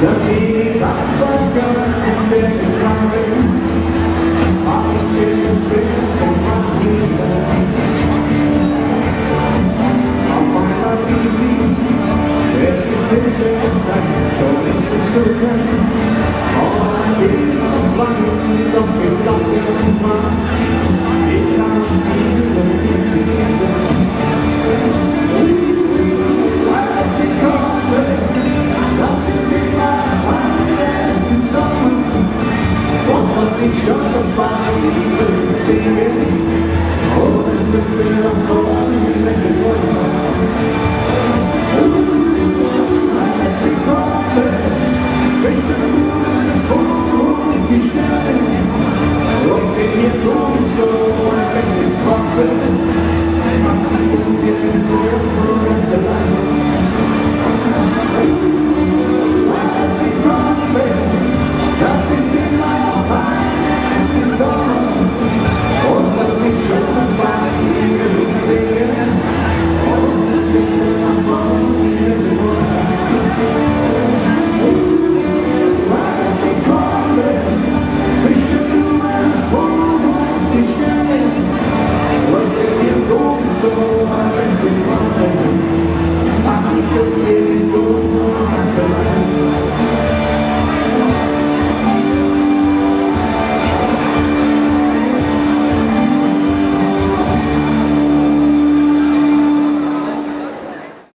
dass sie die Zeit vergaß mit der Gitarre. Alles erzählt von Maria. Auf einmal rief sie, es ist höchste Zeit, schon ist es dunkel. Aber mein Weg ist noch lang, doch ich glaube nicht mal. Ich habe die Überwindung. Ist schon dabei, ich will singen, und es dürfte noch kommen, wenn wir wollen. Mit den Kopfen, zwischen den Strom und die Sterne, läuft in mir sowieso ein Bett im Kopf, macht uns hier den Boden ganz allein. Mit den Kopfen, das ist immer noch ein. Und das ist schon dabei, ich singen. Und es dürfte noch morgen die Kurve zwischen dem Strom und die Sterne läuft in mir sowieso ein Bett im Kopf. Mach ich jetzt hier